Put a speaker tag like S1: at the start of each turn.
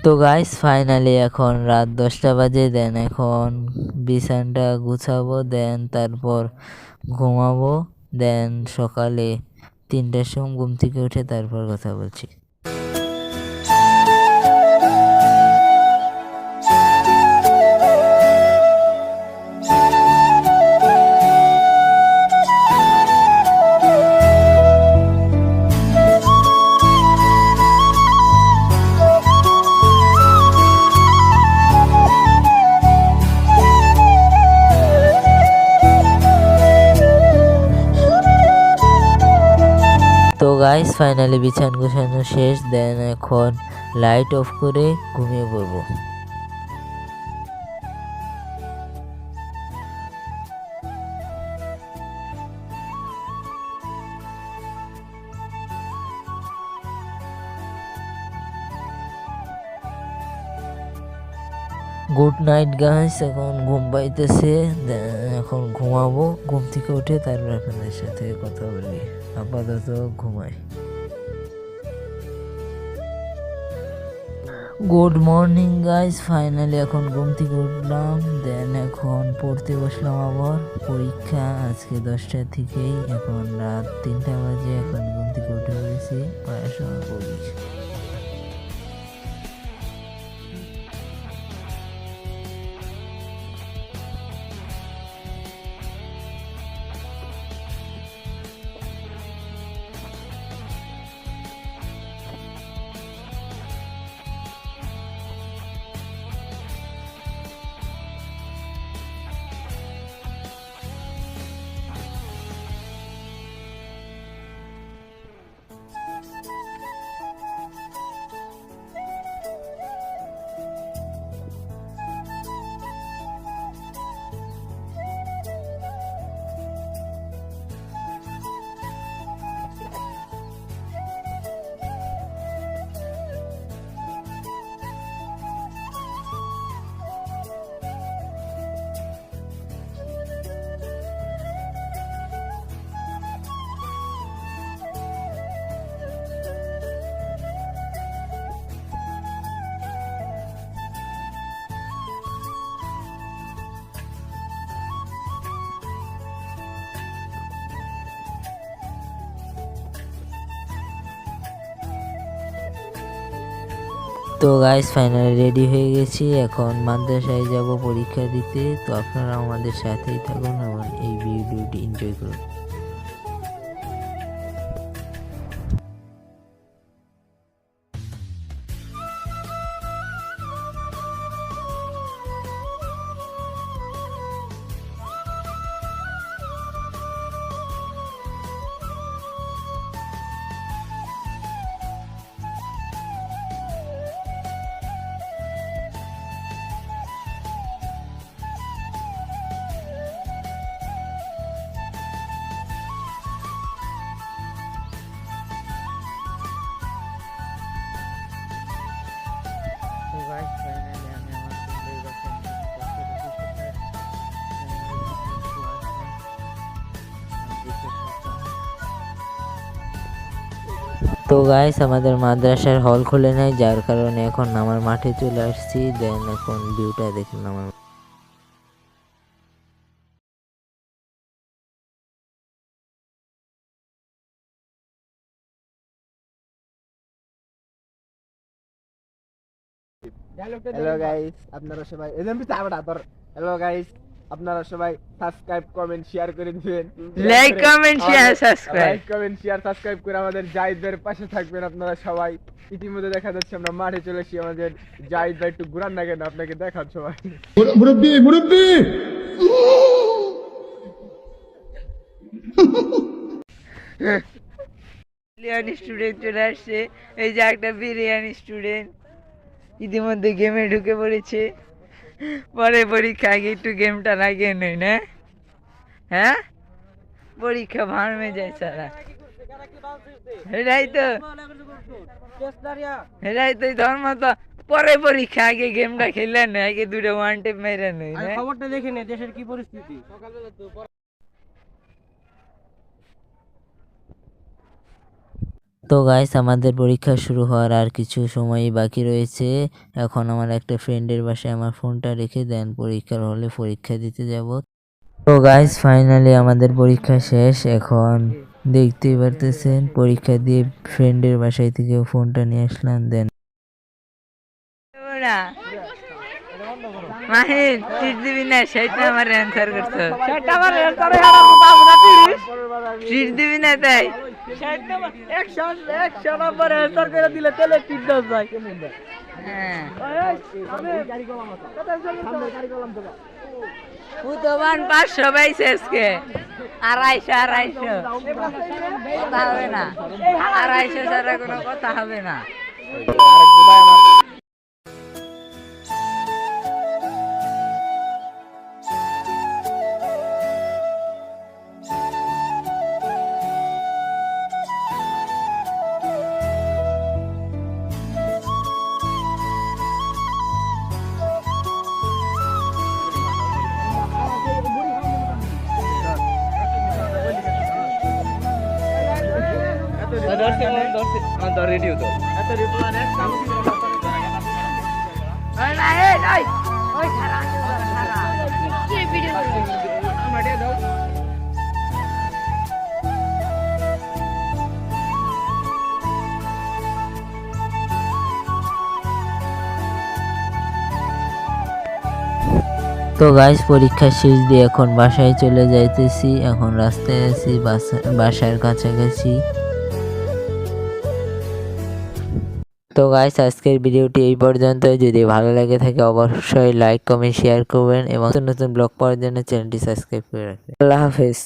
S1: তো guys finally এখন রাত 10টা বাজে। দেন এখন বিছানাটা গুছাবো, দেন তারপর ঘুমাবো। দেন সকালে 3টার সময় ঘুম থেকে উঠে তারপর কথা বলছি। তো গাইস ফাইনালি বিছানা গুছানো শেষ। দেন এখন লাইট অফ করে ঘুমিয়ে পড়বো। গুড নাইট গাইস, এখন ঘুম পাইতেছে। এখন ঘুমাবো। ঘুম থেকে উঠে তারপর আপনাদের সাথে কথা বলি। আপাতত ঘুমাই। গুড মর্নিং গাইস, ফাইনালি এখন ঘুম থেকে উঠলাম। দেন এখন পড়তে বসলাম। আবার পরীক্ষা আজকে 10টা থেকেই। এখন রাত 3টা বাজে। এখন ঘুম থেকে উঠে পড়েছি, পড়াশোনা করি। তো গাইস ফাইনালি রেডি হয়ে গেছি। এখন মাদ্রাসায় যাব পরীক্ষা দিতে। তো আপনারা আমাদের সাথেই থাকুন এবং এই ভিডিওটি এনজয় করুন। তো গাইস ফাইনালি আমি আমার বন্ধুদের বাসায় তো গাইস আমাদের মাদ্রাসার হল খুলে নাই, যার কারণে এখন আমার মাঠে চলে আসছি। দেন এখন ভিউটা দেখুন আমার।
S2: হ্যালো গাইস, আপনারা সবাই হ্যালো গাইস, আপনারা সবাই সাবস্ক্রাইব কমেন্ট শেয়ার করে দিবেন।
S1: Like comment share subscribe.
S2: Like comment share subscribe করে আমাদের জাহিদ ভাইয়ের পাশে থাকবেন আপনারা সবাই। ইতিমধ্যে দেখা যাচ্ছে আমরা মাঠে চলে এসেছি। আমাদের জাহিদ ভাই একটু ঘুরান না কেন, আপনাকে দেখান সবাই।
S3: মুরব্বি মুরব্বি
S1: বিরিয়ানি স্টুডেন্ট চলে আসছে। এই যে একটা বিরিয়ানি স্টুডেন্ট ইতিমধ্যে গেমে ঢুকে পড়েছে। পরে পরীক্ষা আগে একটু গেমটা লাগিয়ে নই না? হ্যাঁ, পরীক্ষা ভাড়মে যায় সারা। এটাই তো ধর্ম। তো পরে পরীক্ষা আগে গেমটা খেললে না, আগে দুটো ওয়ান টেপ মেরে নই না?
S4: খবরটা দেখে নে দেশের কি পরিস্থিতি।
S5: তো গাইস আমাদের পরীক্ষা শুরু হওয়ার আর কিছু সময়ই বাকি রয়েছে। এখন আমার একটা ফ্রেন্ডের বাসায় আমার ফোনটা রেখে দেন পরীক্ষার হলে পরীক্ষা দিতে যাব। তো গাইস ফাইনালি আমাদের পরীক্ষা শেষ। এখন দেখতেই পারতেছেন পরীক্ষা দিয়ে ফ্রেন্ডের বাসায় থেকে ফোনটা নিয়ে আসলাম। দেন
S1: না মাহিন চিট দিবি না, সেটা আমার অ্যান্সার করছো। চিট দিবি না তাই
S4: 100 নম্বর অ্যান্সার করে দিলে তেলে টিপ দাও যায়।
S1: হ্যাঁ উদবান 500 পাইছে আজকে, 250 কথা হবে না, 250 ছাড়া কোনো কথা হবে না।
S2: আরেক বুদায় আমার
S1: ওই না, ওই খারাপ
S5: তো গাইস পরীক্ষা শেষ দিয়ে এখন বাসায় চলে যাইতেছি। এখন রাস্তায় আছি, বাসার কাছাকাছি। তো গাইস আজকের ভিডিওটি এই পর্যন্ত। যদি ভালো লাগে থাকে অবশ্যই লাইক কমেন্ট শেয়ার করবেন এবং নতুন নতুন ব্লগ পাওয়ার জন্য চ্যানেলটি সাবস্ক্রাইব করে রাখবেন। আল্লাহ হাফেজ।